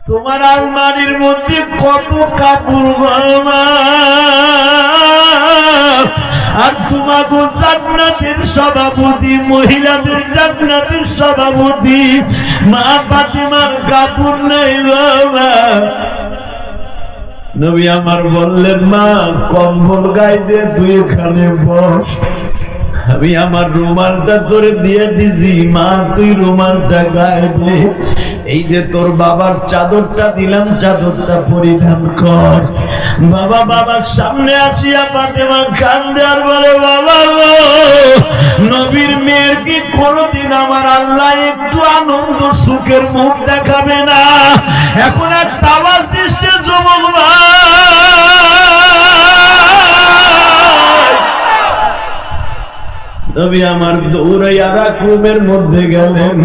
তোমার আলমারির মধ্যে কত কাপড় বাবা, আর তোমাকে জান্নাতের সভাপতি, মহিলাদের জান্নাতের সভাপতি মা ফাতিমার কাপড় নেই বাবা। নবী আমার বললেন, মা কম্বল গায়ে দিয়ে তুই এখানে বস, আমি আমার রুমালটা তোরে দিয়ে দিছি, মা তুই রুমালটা গায়ে দে। এই যে তোর বাবার চাদরটা দিলাম, চাদরটা পরিধান কর। বাবা বাবার সামনে আসিয়া ফাতেমা কান্দে আর বলে, বাবা গো, নবীর মেয়ের কি কোনদিন আমার আল্লাহ একটু আনন্দ সুখের মুখ দেখাবে না? এখন একটা আওয়াজ দিচ্ছে যুবক ভাই, নবী আমার দৌড়াইয়া রুমের মধ্যে গেলেন,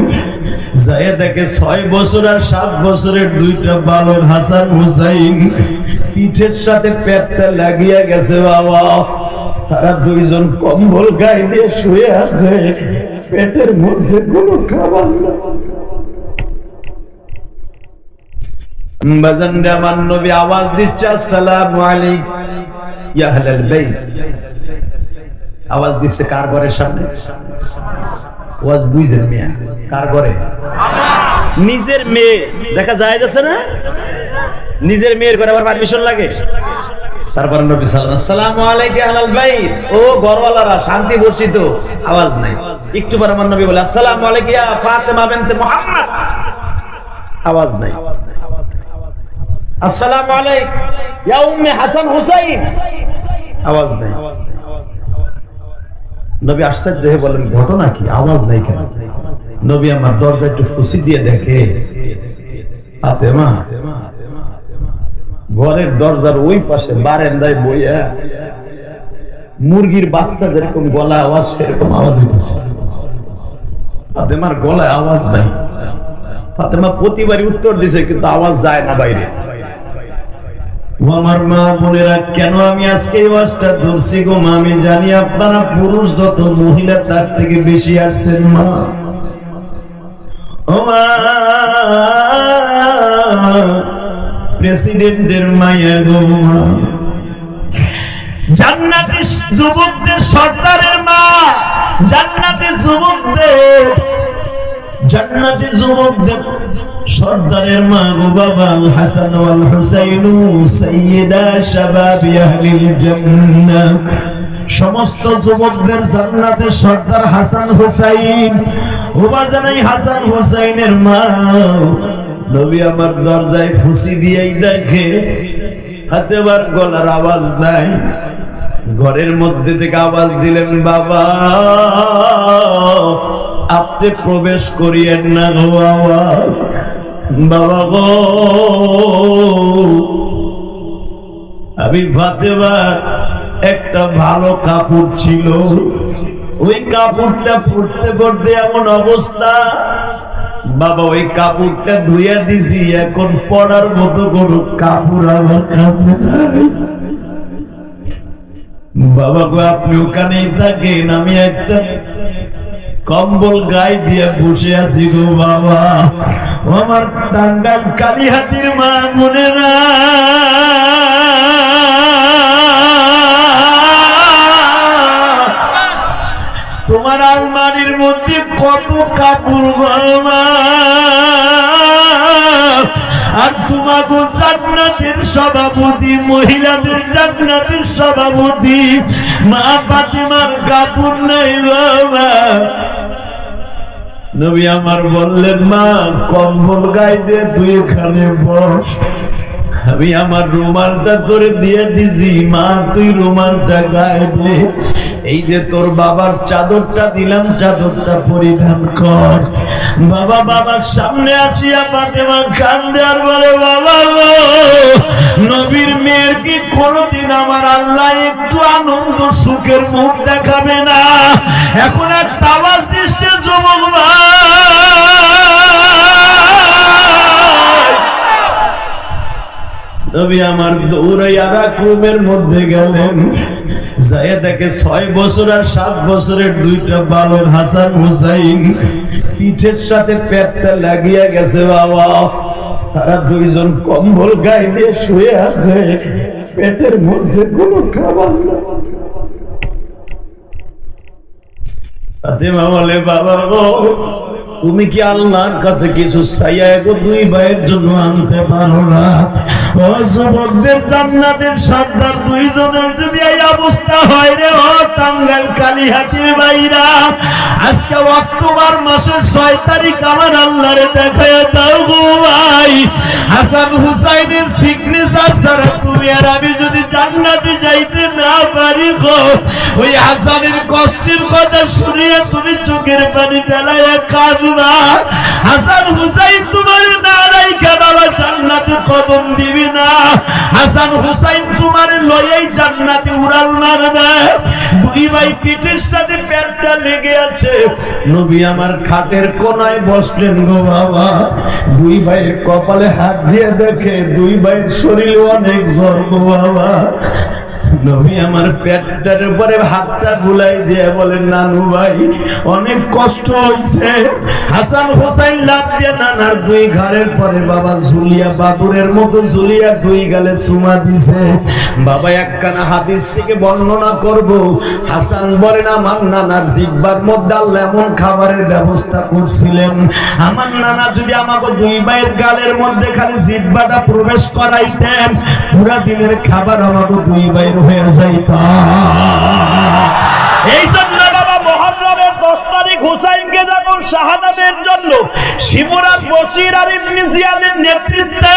যাইয়া দেখে 6 বছর আর 7 বছরের দুইটা বালক হাসান হুসাইন পিঠের সাথে পেটটা লাগিয়া গেছে বাবা। তারা দুইজন কম্বল গায়ে দিয়ে শুয়ে আছে, পেটের মধ্যে কোনো খাবার না। বাজানরে আমার নবী আওয়াজ দিচ্ছে, আসসালামু আলাইকুম ইয়া আহলাল বাইত। আওয়াজ দিচ্ছে কার ঘরের সামনে? ওয়াজ বুঝেন মিয়া, কার ঘরে? নিজের মেয়ে দেখা যায় যাচ্ছে না, নিজের মেয়ের ঘরে আবার পারমিশন লাগে। তারপর নবী সাল্লাল্লাহু আসসালামু আলাইকুম আহলাল বাইত, ও ঘরওয়ালারা শান্তি বর্ষিত, আওয়াজ নাই। একটু পর আমার নবী বলে, আসসালামু আলাইকুম ইয়া ফাতেমা বিনতে মুহাম্মদ, আওয়াজ নাই। আসসালামু আলাইকুম ইয়া উম্মে হাসান হুসাইন, আওয়াজ নাই। নবী আশ্চর্য হয়ে বলেন, ঘটনা কি, আওয়াজ নাই কেন? নবী আমার দরজা একটু ফুসি দিয়ে দেখে, ফাতেমা ঘরের দরজার ওই পাশে বারান্দায় বইয়া মুরগির বাচ্চা যেরকম গলা আওয়াজ, সেরকম আওয়াজ হইতেছে। ফাতেমার গলায় আওয়াজ নাই। ফাতেমা প্রতিবারই উত্তর দিছে, কিন্তু আওয়াজ যায় না বাইরে। আমার মা বোনেরা, কেন আমি আজকে এই ওয়াজটা ধরছি গো মা, আমি জানি আপনারা পুরুষ যত, মহিলা তার থেকে বেশি আসছেন মা। ও মা, প্রেসিডেন্টের মাইয়া গো মা, জান্নাতি যুবকদের সর্দারের মা, জান্নাতি যুবকদের, জান্নাতি যুবকদের সর্দারের মা গো বাবা। হাসান ওয়াল হুসাইন সাইয়্যিদা শাবাবি আহলিল জান্নাহ, সমস্ত যুবকদের জান্নাতের সর্দার হাসান হুসাইন। ও বাজানাই হাসান হুসাইনের মা। নবী আমার দরজায় ফুসি দিয়েই দেখে ফাতেমার গলার আওয়াজ নাই। ঘরের মধ্যে থেকে আওয়াজ দিলেন, বাবা আপনি প্রবেশ করিয়েন না গো বাবা। বাবা গো, আমি ফাতেমার একটা ভালো কাপড় ছিল, ওই কাপড়টা পরতে পরতে এমন অবস্থা, বাবা ওই কাপড়টা ধুইয়া দিছি, এখন পরার মতো কোনো কাপড় আমার কাছে নাই। বাবা গো, আপনি ওখানেই থাকেন, আমি একটা কম্বল গায়ে দিয়ে বসে আছি গো বাবা। আমার টাঙ্গাইল কালীহাতির মা বোনেরা, তোমার আলমারির মধ্যে কত কাপড় বাবা, আর তোমাকে জান্নাতের সভাপতি, মহিলাদের জান্নাতের সভাপতি মা ফাতিমার কাপড় নেই বাবা। নবী আমার বললেন, মা কম্বল গায়ে দিয়ে তুই এখানে বস, আমি আমার রুমালটা তোরে দিয়ে দিছি, মা তুই রুমালটা গায়ে দে। এই যে তোর বাবার চাদরটা দিলাম, চাদরটা পরিধান কর। বাবা বাবার সামনে আসিয়া ফাতেমা কান্দে আর বলে, বাবা গো, নবীর মেয়ের কি কোনদিন আমার আল্লাহ একটু আনন্দ সুখের মুখ দেখাবে না? এখন একটা আওয়াজ দিচ্ছে যুবক ভাই। নবী আমার দৌড়াইয়া রুমের মধ্যে গেলেন, যাইয়া দেখে 6 বছর আর 7 বছরের দুইটা বালক হাসান হুসাইন পিঠের সাথে পেটটা লাগিয়া গেছে বাবা। তারা দুইজন কম্বল গায়ে দিয়ে শুয়ে আছে, পেটের মধ্যে কোনো খাবার না। ফাতেমা বলে, বাবা গো, তুমি কি আল্লাহর কাছে কিছু চাইয়া গো দুই ভাইয়ের জন্য আনতে পারো না? ও যুবকদের জান্নাতের সর্দার দুইজনের যদি এই অবস্থা হয় রে, ও টাঙ্গাইল কালিহাতির ভাইরা, আজকে অক্টোবর মাসের 6 তারিখ আমার আল্লাহরে দেখায় দাও গো ভাই। হাসান হুসাইনের সিগনেচার ছাড়া তুমি আর আমি যদি জান্নাতে যাইতে না পারি গো, ওই হাসানের কষ্টের কথা শুনিয়ে তুমি চোখের পানি ফেলাইয়া কাঁদবা। হাসান হুসাইন তোমার না রাইখা বাবা জান্নাতে কদম দিবি না। হাসান হুসাইন তোমার লয়েই জান্নাতে উড়াল মারবে। দুই ভাই পিঠের সাথে পেটটা লেগে আছে। নবী আমার খাটের কোনায় বসলেন গো বাবা। দুই ভাইয়ের কপালে হাত দিয়ে দেখে দুই ভাইয়ের শরীরে অনেক জ্বর গো বাবা। নবী আমার পেটটার উপরে হাতটা বুলাই দিয়ে বলেন, নানু ভাই অনেক কষ্ট হয়েছে। হাসান হোসেন লাফ দিয়ে নানার দুই ঘাড়ের পরে বাবা ঝুলিয়া বাদুরের মতো ঝুলিয়া দুই গালে চুমা দিছে। বাবা একখানা হাদিস থেকে বর্ণনা করব। হাসান বলেন, আমার নানার জিহ্বার মধ্যে আল্লাহ এমন খাবারের ব্যবস্থা করছিলেন, আমার নানা যদি আমাকে দুই ভাইয়ের গালের মধ্যে খালি জিহ্বাটা প্রবেশ করাইতেন, পুরা দিনের খাবার আমাকে দুই ভাইয়ের হয়ে যাইত। এই জন্য বাবা মুহররমের 10 তারিখ হুসাইনকে যখন শাহাদাতের জন্য শিমুরাত বশির আর ইবনে জিয়াদের নেতৃত্বে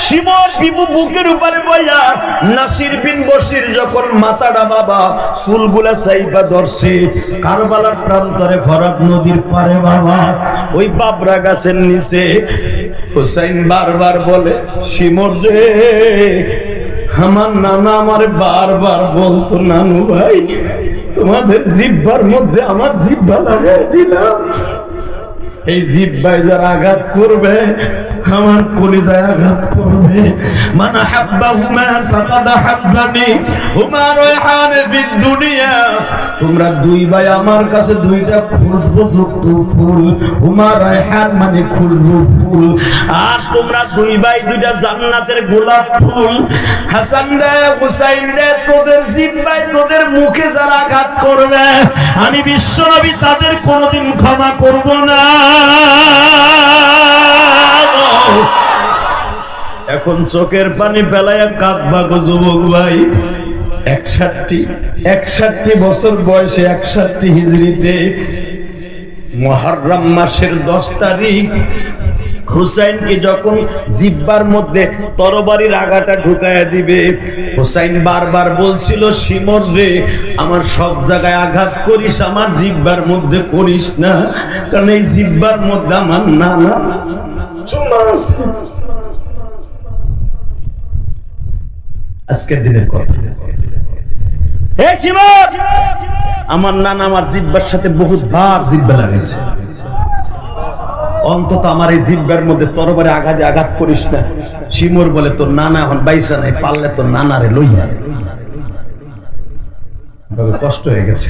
শিমুর বিবু বুকের উপরে বইয়া নাসির বিন বশির যখন মাথাটা বাবা চুলগুলা চাইবা ধরছে কারবালার প্রান্তরে ফরাত নদীর পারে বাবা ওই বাবরা গাছের নিচে হুসাইন বারবার বলে, শিমুর রে, আমার নানা আমার বারবার বলতো, নানু ভাই তোমাদের জিহ্বার মধ্যে আমার জিহ্বা লাগাই দিলাম। এই জিহ্বায় যারা আঘাত করবে আমার কলিজায় আঘাত করবে। মান হাব্বাহুমা ফাকাদ হাব্বানি হুমা রায়হান ফিদ দুনিয়া। তোমরা দুই ভাই আমার কাছে দুইটা খুশবুযুক্ত ফুল, হুমা রায়হান মানে খুশবু ফুল, আর তোমরা দুই ভাই দুইটা জান্নাতের গোলাপ ফুল। হাসান রে, হুসাইন রে, তোদের জিহ্বায় তোদের মুখে যারা আঘাত করবে আমি বিশ্বনবী তাদের কোনোদিন ক্ষমা করব না। এখন চোখের পানি ফেলাইয়া কাঁদবা গো যুবক ভাই। 61 বছর বয়সে 61 হিজরিতে মুহররম মাসের 10 তারিখ হুসাইনকে যখন জিহ্বার মধ্যে তরবারির আগাটা ঢুকায়া দিবে, হুসাইন বারবার বলছিল, শিমর রে, আমার সব জায়গায় আঘাত করিস, আমার জিহ্বার মধ্যে করিস না, কারণ এই জিহ্বার মধ্যে আমার নানা চুমা আছে। আজকের দিনের কথা, হে শিমর, আমার নানা আমার জিহ্বার সাথে বহুত বার জিহ্বা লাগাইছে, অন্তত আমার এই জিহ্বার মধ্যে তরবারে আঘাত করিস না। শিমুর বলে, তোর নানা এখন বাইসা নাই, পারলে তোর নানারে লইয়া। কষ্ট হয়ে গেছে।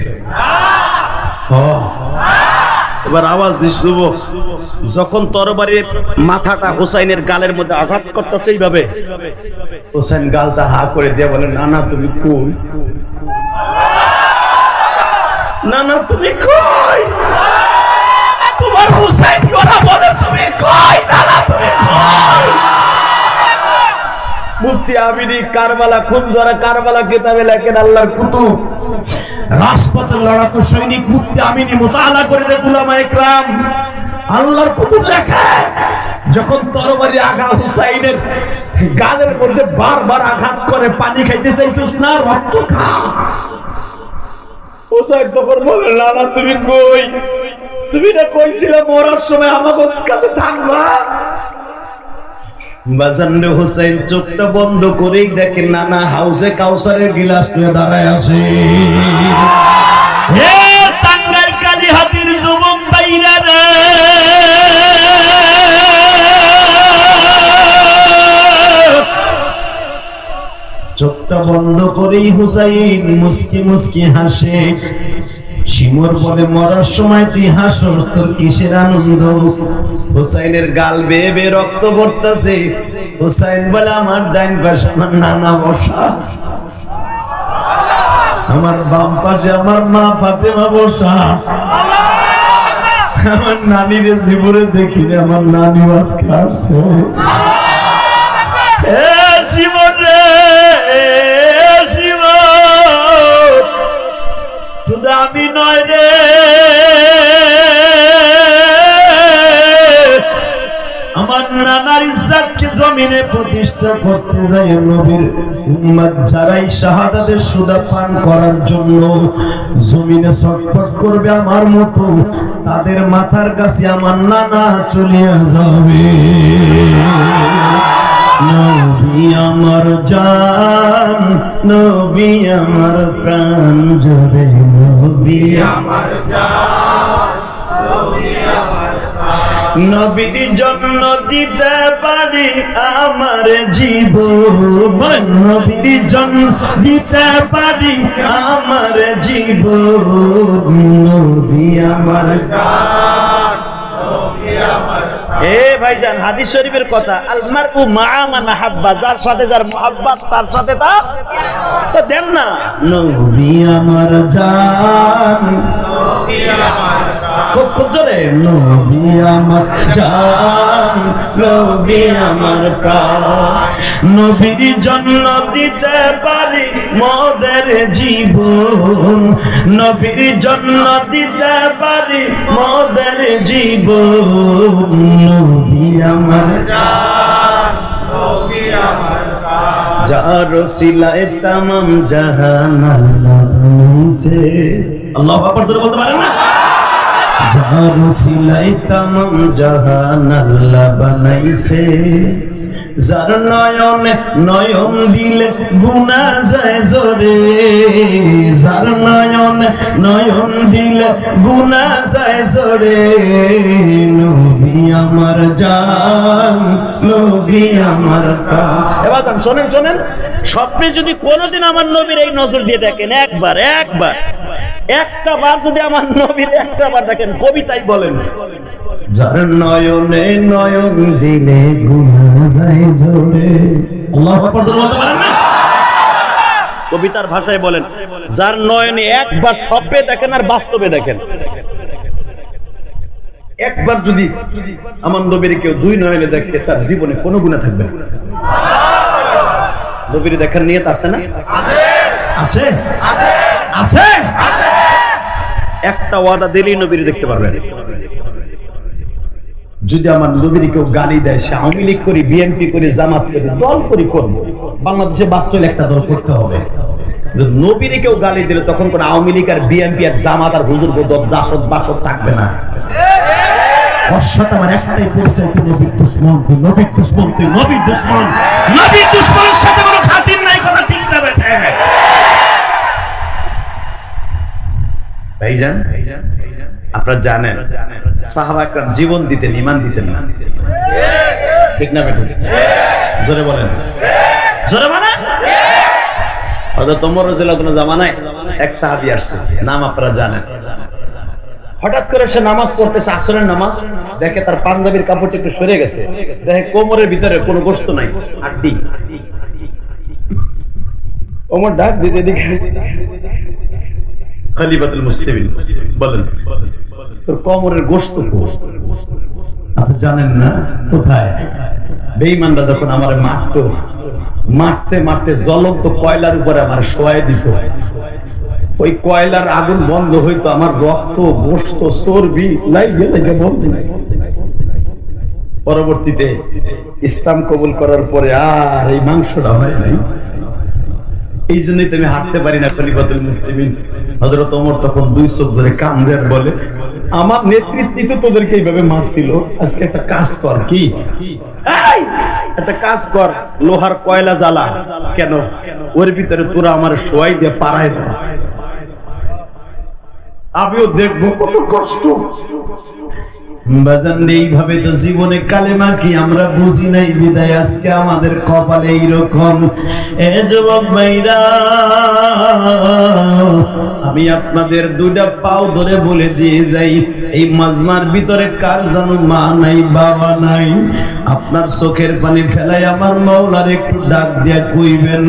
এবার আওয়াজ দিস যুবক, যখন তরবারির মাথাটা হুসাইনের গালের মধ্যে আঘাত করতেছে এইভাবে, হুসাইন গালটা হা করে দিয়ে বলে, নানা তুমি কই? নানা তুমি কই? তোমার হুসাইন কথা বলে, তুমি কই? নানা তুমি কই? মুফতি আমিনী কারবালা খুন জরা কারবালা কিতাবে লেখেন, আল্লাহর কুতুব রাজপথে লড়াকু সৈনিক মুফতি আমিনী মুতালা করে রে উলামায়ে কেরাম, আল্লাহর কুতুব লেখে, যখন তরবারি আগা হুসাইনের গালের মধ্যে বারবার আঘাত করে, পানি খাইতে চাইছিস না, রক্ত খা। হুসাইন তখন বলে, নানা তুমি কই? তুমি না কইছিলে মরার সময় আমাদের কাছে থাকবা। বাজানরে হুসাইন চোখটা বন্ধ করেই দেখে নানা হাউসে কাউসারের গিলাস নিয়ে দাঁড়ায় আছে। হে টাঙ্গাইল কালিহাতির যুবক ভাইরা রে, চোখটা বন্ধ করেই হুসাইন মুস্কি মুস্কি হাসে। শিমুর বলে মরার সময় তুই হাসস, তোর কিসের আনন্দ? হুসাইনের গাল বেয়ে বেয়ে রক্ত পড়তেছে। হুসাইন বলে আমার ডাইন পাশে আমার নানা বসা, আমার বাম পাশে আমার মা ফাতেমা বসা। আমার নানির জীবনে দেখিনি, আমার নানি আজকে আসছে। শুধু আমি নয় রে, আমার নানার ইজ্জতকে জমিনে প্রতিষ্ঠা করতে যায় নবীর উম্মত যারাই শাহাদাতের সুদা পান করার জন্য জমিনে ছটফট করবে আমার মতো, তাদের মাথার কাছে আমার নানা চলিয়া যাবে। নবী আমার জান, নবী আমার প্রাণ জোরে, নবী আমার জান, নবী আমার প্রাণ। নবীর জন্য দিতে পারি আমার জীবন, নবীর জন্য দিতে পারি আমার জীবন, নবী আমার জান, নবী আমার। এ ভাইজান, হাদিস শরীফের কথা, আল মারউ মা'a মান আহাব্বা, যার সাথে যার মুহাব্বত তার সাথে তা তো দেন না। নবী আমার জান, নবী আমার প্রাণ, খুব জোরে, নবী আমার জান, নবী আমার প্রাণ। নবীর জন্য দিতে পারি মোদের জীবন, নবীর জন্য দিতে পারি মোদের জীবন, নবী আমার জান, নবী আমার প্রাণ। যার ওসিলায় তামাম জাহান আল্লাহ বানাইছে। আল্লাহু আকবার জোরে বলতে পারেন না? যার ওসিলায় তামাম জাহান আল্লাহ বানাইছে, যার নয়নে নয়ন দিলে গুনাহ যায় জোরে, যার নয়নে নয়ন দিলে গুনাহ যায় জোরে, নবী আমার জান, নবী আমার প্রাণ। এবার শোনেন শোনেন, স্বপ্নে যদি কোনোদিন আমার নবীর এই নজর দিয়ে দেখেন, একবার একটা বার যদি আমার নবীর একটা বার দেখেন, কবিতাই বলেন, যার নয়নে নয়ন দিলে গুনাহ যায় জোরে। আল্লাহু আকবার বলতে পারেন না? কবিতার ভাষায় বলেন, যার নয়নে একবার স্বপ্নে দেখেন আর বাস্তবে দেখেন। একবার যদি আমার নবীর কেউ দুই নয়নে দেখে, তার জীবনে কোনো গুনাহ থাকবে না। নবীর দেখার নিয়ত আছে না? আছে আছে। একটা ওয়াদা দিলেই নবীর দেখতে পারবেন। যদি আমার নবীর কেউ গালি দেয়, সে আওয়ামী লীগ করি, বিএনপি করি, জামাত করি, দল করি করবো, বাংলাদেশে বাস্তবে একটা দল করতে হবে। নবীর কেউ গালি দিলে তখন কোন আওয়ামী লীগ আর বিএনপি আর জামাত আর হুজুর দাসত বাসত থাকবে না। আমার একটাই পরিচয়, নবীর দুশমন, নবীর দুশমন, নবীর দুশমন, নবীর দুশমনের সাথে কোনো খাতির নাই। কথা ঠিক যাবে ভাইজান। আপনারা জানেন সাহাবা کرام জীবন দিতেন, ঈমান দিতেন না, ঠিক না বেটা? জোরে বলেন, জোরে বলেন। হযরত ওমর রাদিয়াল্লাহু আনহু জামানায় এক সাহাবী আসছে, নাম আপনারা জানেন। হঠাৎ করে সে নামাজ পড়তেছে, আসরের নামাজ, দেখে তার পাঞ্জাবির কাপড়টা একটু সরে গেছে, দেখে কোমরের ভিতরে কোনো গোশত নাই, হাড্ডি। ওমর ডাক দিতে দিকে, খলিফাতুল মুসলিমিন বলেন, তোর কোমরের গোশত আপনি জানেন না কোথায়? বেঈমানরা যখন আমারে মারতে মারতে জ্বলন্ত কয়লার উপরে আমার শোয়াই দিত, ওই কয়লার আগুন বন্ধ হইতো, আমার রক্ত, গোশত, চর্বি লাগে বন্ধ। পরবর্তীতে ইসলাম কবুল করার পরে আর এই মাংসটা হয় নাই। এই জন্যই তুমি হাঁটতে পারি না। খলিফাতুল মুসলিমিন হযরত ওমর তখন দুই চোখ ধরে কাঁদে আর বলে, আমার নেতৃত্বে তোদেরকে এইভাবে মারছিল, আজকে একটা কাজ কর। কি? একটা কাজ কর, লোহার কয়লা জ্বালা। কেন? ওর ভিতরে তোরা আমার শোয়াই দিয়ে পাড়ায় দাও, আমিও দেখবো কত কষ্ট। বাজান এইভাবে তো জীবনে কালেমা কি আমরা বুঝি নাই, বিদায় আজকে আমাদের কপালে এইরকম। এ যুবক ভাইরা, আমি আপনাদের দুইটা পাও ধরে বলে দিয়ে যাই, এই মাজমার ভিতরে কার জানো মা নাই বাবা নাই? আপনার চোখের পানি ফেলাই আমার মাওলার একটু ডাক দিয়া কইবেন,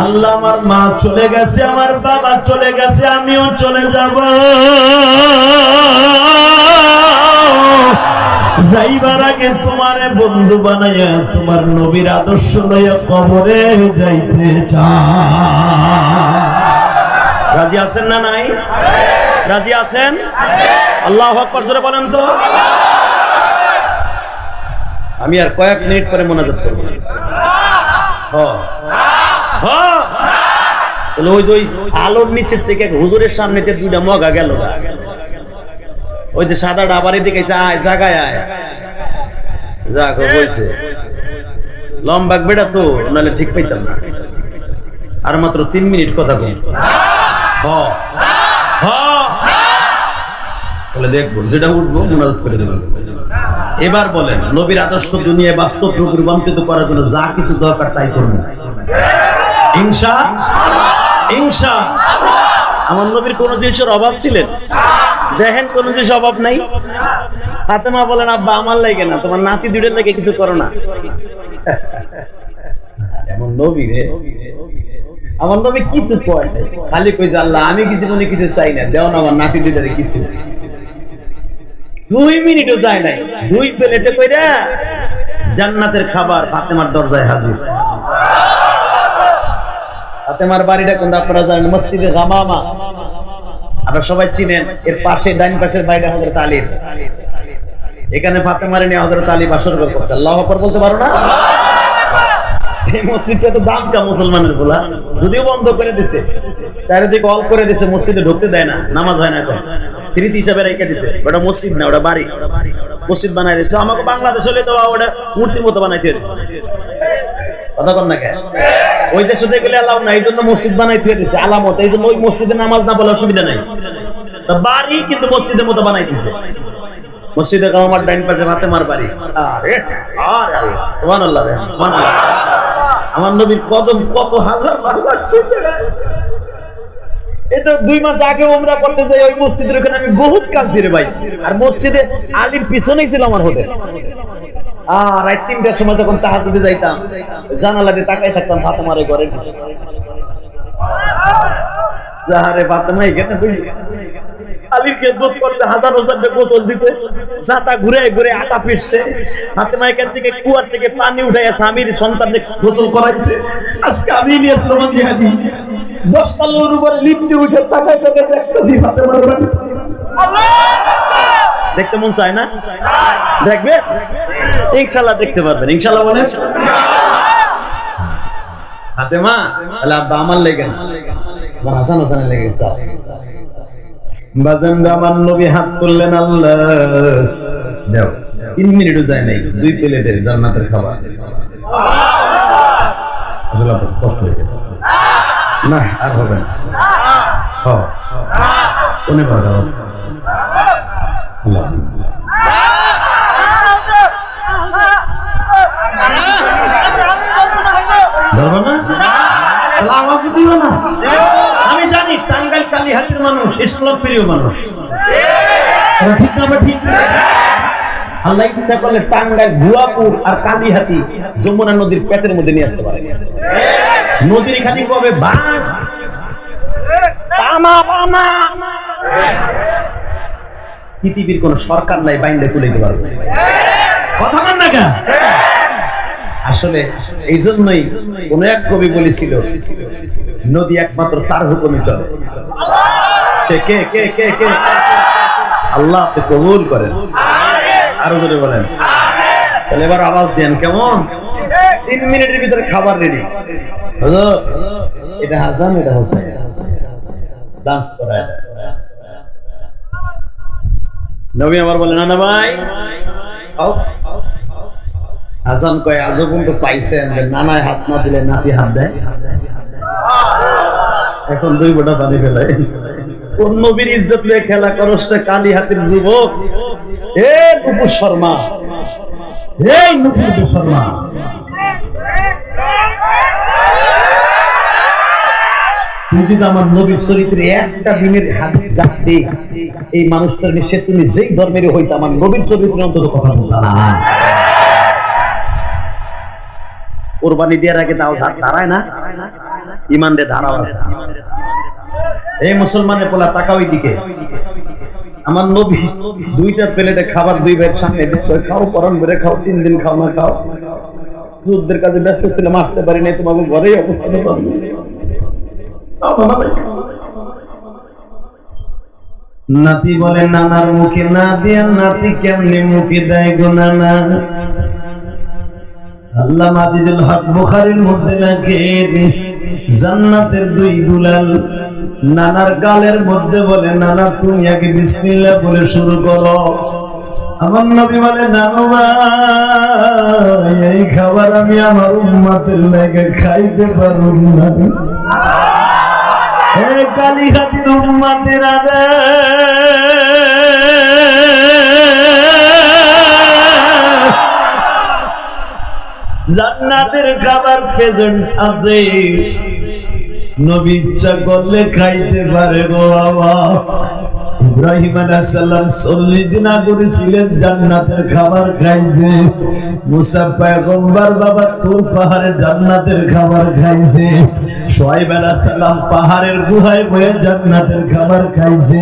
আল্লাহ আমার মা চলে গেছে, আমার বাবা চলে গেছে, আমিও চলে যাব। যাইবার আগে তোমারে বন্ধু বানাইয়া তোমার নবীর আদর্শ লইয়া কবরে যাইতে চাই। রাজি আছেন না নাই? রাজি আছেন? আল্লাহু আকবার জোরে বলেন তো। আমি আর কয়েক মিনিট পরে মোনাজাত করব। ওই আলোর নিচের থেকে হুজুরের সামনে দুইটা মগা গেল, ওই যে সাদা ডাবারি দিকে আয় জায়গায় আয় যাক বলছে লম্বা বেড়া তো, নাহলে ঠিক পাইতাম না। আর মাত্র 3 মিনিট কথা বল। বলে দেখবো যেটা উঠবো মুনাজাত করে দেবো। এবার বলেন, নবীর আদর্শ দুনিয়ায় বাস্তব রূপে রূপান্তরিত করার জন্য যা কিছু দরকার তাই করবো ইনশাআল্লাহ। আমার নবীর কোন জিনিসের অভাব ছিলেন? দেখেন কোন জিনিস অভাব নাই। ফাতেমা বলেন, আব্বা আমার লাগে না, তোমার নাতি দুইটার লাগে কিছু করো না। এমন নবী রে, আমার নবী কিছু কয় না, খালি কই যে আল্লাহ আমি কিছু মনে কিছু চাই না, দেও না আমার নাতি দুইটারে কিছু। 2 মিনিটও যায় নাই, 2 প্লেটে কইরা জান্নাতের খাবার ফাতেমার দরজায় হাজির। ফাতেমার বাড়িটা কোন আপনারা জানেন? মসজিদে গামামা, আপনারা সবাই চিনেন। এর পাশে ডাইন পাশের বাড়িটা হযরত আলীর। এখানে ফাতেমার নিয়ে হযরত আলী বাসর করতে। আল্লাহু আকবার বলতে পারো না? এই মসজিদটা তো দামকা মুসলমানের বলা, যদিও বন্ধ করে দিছে, চারিদিকে অল করে দিছে, মসজিদে ঢুকতে দেয় না, নামাজ হয় না এখন। স্মৃতি হিসাবে রেখে দিছে, ওটা মসজিদ না, ওটা বাড়ি। মসজিদ বানাই দিছে। আমাকে বাংলাদেশ হলে তো ওটা মূর্তির মতো বানাইতে কথা কন না কেন? ওই দেশে দেখলে আল্লাহ না, এই জন্য মসজিদ বানাই দিয়ে দিচ্ছে আলামত। এই জন্য ওই মসজিদে নামাজ না বলে অসুবিধা নাই, বাড়ি কিন্তু মসজিদের মতো বানাই দিচ্ছে। মসজিদে আমার ডাইন পাশে ফাতেমার বাড়ি। সুবহানাল্লাহ, সুবহানাল্লাহ। আমার নবীর কদম কত হাজার লাগছে। এটা 2 মাস আগে ওমরা করতে যাই, ওই মসজিদের ওখানে আমি বহুত কাঁদছি রে ভাই। আর মসজিদে আলীর পিছনেই ছিল আমার হোটেল। রাত 3টার সময় যখন তাহাজ্জুদে যাইতাম, জানালা দিয়ে তাকাই থাকতাম ফাতেমার ঘরে। যাহারে ফাতেমা এখানে আলীর খেদমত করতে, হাজার হাজার গোসল দিতে, ছাতা ঘুরে ঘুরে আটা পিটছে। ফাতেমা এখান থেকে কুয়ার থেকে পানি উঠাইয়া স্বামীর সন্তানকে গোসল করাইছে। আজকে আমি নিয়ে স্লোগান জিহাদি 10 তলার উপরে লিফটে উঠে তাকাই তাকাই দেখতেছি ফাতেমার বাড়ি। দেখতে মন চায় না? দেখবে ইনশাআল্লাহ, দেখতে পারবেন ইনশাআল্লাহ। বলেন ফাতেমা, তাহলে আব্বা আমার লেগে না, আমার হাসান হাসানের লেগে যাও। বাজান আমার নবী হাত তুললেন, আল্লাহ দাও। 3 মিনিটও যায় নাই, 2 প্লেটের জান্নাতের খাবার। কষ্ট হয়ে গেছে না, আর হবে না। কোনে পাঠাও আমি জানি টাঙ্গাইল কালীহাতির মানুষ ইসলাম প্রিয় মানুষ, ঠিক না? ঠিক। আল্লাহ ইচ্ছা করলে টাঙ্গাইল, ভুয়াপুর আর কালীহাতি যমুনা নদীর পেটের মধ্যে নিয়ে আসতে পারে। নদীর খালি কবে ভাগ পৃথিবীর কোন সরকার নাই বাইন্দে তুলে দিতে পারবে। কথা বল না কেন? আসলে এই জন্যই কোন এক কবি বলেছিল, নদী একমাত্র তার হুকুমে চলে। কে কে কে কে আল্লাহ আপনি কবুল করেন। আরো জোরে বলেন। তাহলে এবার আওয়াজ দেন কেমন? 3 মিনিটের ভিতরে খাবার রেডি। এটা হাসান, এটা হোসেন, ডান্স করায়। নবী আমার বলে, না না ভাই হাসান কয় আজ পর্যন্ত পাইছেন নানায় হাত না দিলে নাতি হাত দেয়, এখন 2 বোটা পানি ফেলে। কোন নবীর ইজ্জত নিয়ে খেলা করস রে কালী হাতের যুবক? এ নুপুর শর্মা, এই নুপুর শর্মা, তুই যদি আমার নবীর চরিত্রে একটা দিনের হাদিস জানতে, এই মানুষটার নিশ্চয় তুমি যেই ধর্মের হইতে আমার নবীর চরিত্রে অন্তত কথা বলতা না। কোরবানি দেওয়ার আগে দাও দাঁড়ায় না, ইমান দিয়ে দাঁড়াও। এই মুসলমানের পোলা টাকা ওই দিকে, আমার নবী দুইটা প্লেটে খাবার দুই ভাইয়ের সামনে খাও, পরান বেড়ে খাও, 3 দিন খাও না খাও, যুদ্ধের কাজে ব্যস্ত ছিলাম, আসতে পারি নাই, তোমাকে ঘরেই অবস্থা। নাতি বলে নানার মুখে না দিয়ে নাতি কেমনে মুখে দেয় গো নানা। আল্লাহ মাজিদুল হক বুখারীর মধ্যে রাখেন জান্নাতের 2 দুলাল নানার গালের মধ্যে বলে নানা তুমি আগে বিসমিল্লাহ বলে শুরু করো। আমার নবী বলে নানু ভাই এই খাবার আমি আমার উম্মতের লাগে খাইতে পারবো না। এই কালীঘাটের উম্মতের আগে জান্নাতের খাবার প্রেজেন্ট আছে, নবী ইচ্ছা করলে খাইতে পারে গো বাবা। ইব্রাহিম আলাইহিস সালাম 40 দিন আগে ছিলেন জান্নাতের খাবার খাইছে। মুসা পয়গম্বর বাবা তুর পাহাড়ে জান্নাতের খাবার খাইছে। শুআয়ব আলাইহিস সালাম পাহাড়ের গুহায় বসে জান্নাতের খাবার খাইছে।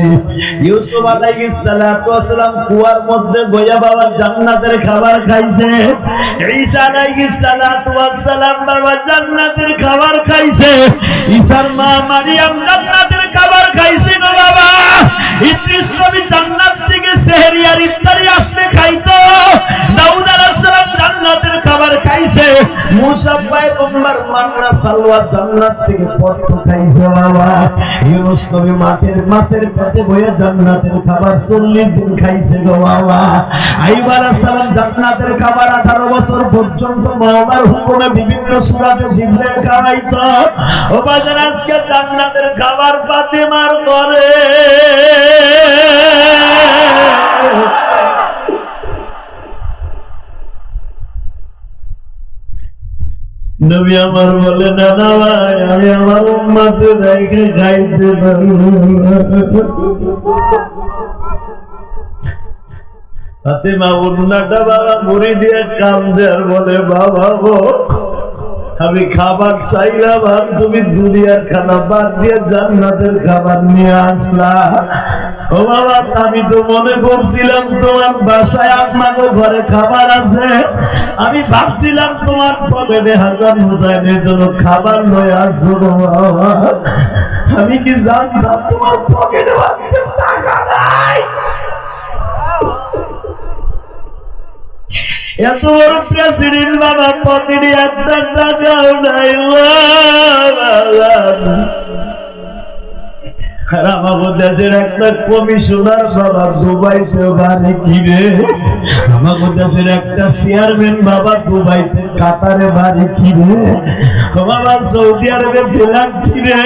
ইউসুফ আলাইহিস সালাম কুয়ার মধ্যে বসে বাবা জান্নাতের খাবার খাইছে। ঈসা আলাইহিস সালাম বাবা জান্নাতের খাবার খাইছে। ঈসার মা মারিয়াম জান্নাতের খাবার খাইছে গো বাবা। ইদ্রিস নবী জান্নাত থেকে সেহরি আর ইফতারি আসলে খাইতো। দাউদ আলাইহিস সালাম জান্নাতের খাবার খাইছে। মুসা পয়গম্বর মান্না সালওয়া জান্নাত থেকে পত্র খাইছে বাবা। ইউনূস নবী মাছের কাছে বসে জান্নাতের খাবার 40 দিন খাইছে গো বাবা। আইয়ুব আলাইহিস সালাম জান্নাতের খাবার 18 বছর পর্যন্ত মওলার হুকুমে বিভিন্ন সূরাতে জিবরাইল খাওয়াইতো। ও বাজার আজকে জান্নাতের খাবার ফাতেমার ঘরে। নবী আমার বলে নানা ভাই আমি আমার উম্মতের রেখে খাইতে পারবো না। ফাতেমা উন্নাটা বাবা মুড়ি দিয়ে কান্দে আর বলে বাবা গো আমি খাবার চাইলাম আর তুমি দুনিয়ার খানা বাদ দিয়ে জান্নাতের খাবার নিয়ে আসলা। ও বাবা আমি তো মনে করছিলাম তোমার বাসায় আপনাকে ঘরে খাবার আছে, আমি ভাবছিলাম তোমার পকেটে হাসান হুসাইনের জন্য খাবার লয়ে আসছো গো বাবা। আমি কি জানতাম তোমার পকেটে টাকা নাই? এত বড় প্রেসিডেন্ট বাবা পকেটে একটা টাকাও নাই। আর আমাদের দেশের একটা কমিশনার বাবা দুবাইতে বাড়ি কিনে, আমাদের দেশের একটা চেয়ারম্যান বাবা দুবাইতে কাতারে বাড়ি কিনে, বাবা সৌদি আরবে ফ্ল্যাট কিনে।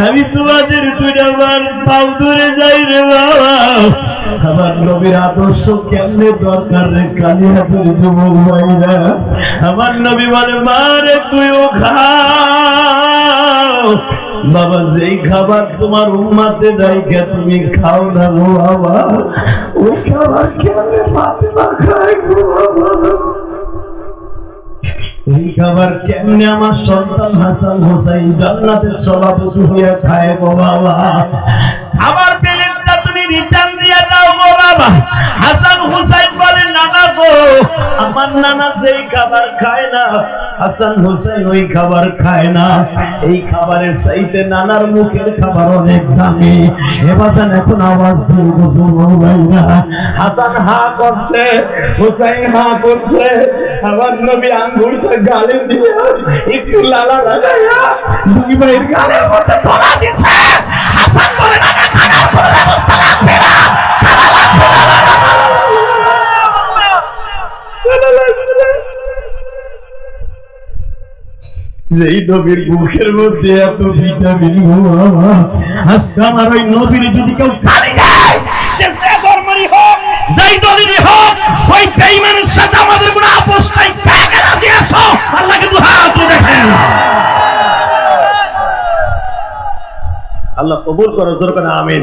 আমি তোমাদের 2টা বার পাও ধরে যাই রে বাবা। আমার নবীর আদর্শ কেমনে দরকার রে কালিয়াপুর যুবক ভাইরা। আমার নবী বলে মারে তুইও খাও বাবা, যেই খাবার তোমার উম্মতে দাইকে তুমি খাও না গো বাবা, ওই খাবার কেমনে ফাতেমা খায় গো বাবা। এই খাবার কেমনে আমার সন্তান হাসান হোসাইন জান্নাতের সভাপতি হইয়া খায় গো বাবা। আমার প্লেটটা তুমি রিটার্ন দিয়ে দাও গো বাবা। হাসান হোসাইন বলে নানা গো আমার নানা যেই খাবার খায় না হাসান হোসেন ওই খাবার খায় না। এই খাবারের চাইতে নানার মুখের খাবার অনেক দামি। এবারে এখন আওয়াজ দিয়ে বুঝুন না। হাসান হা করছে, হোসেন হা করছে। আমার নবী আঙ্গুলটা গালে দিয়ে একটু লালা লাগায়া 2 ভাইয়ের গালের মধ্যে ধরা দিচ্ছে। হাসান বলে না খানার কোনো ব্যবস্থা লাগবে না, খানা লাগবে না। যেই নবীর মুখের মধ্যে এত ভিটামিন, আজকে আমার ওই নবীর যদি কেউ গালি দেয়, সে যে ধর্মেরই হোক, যেই দলেরই হোক, ওই বেঈমানের সাথে আমাদের কোনো আপোষ নাই। কাকে রাজি আছো? আল্লাহকে দুহাত তুলে দেখেন। আল্লাহ কবুল করো, জোর করে আমিন।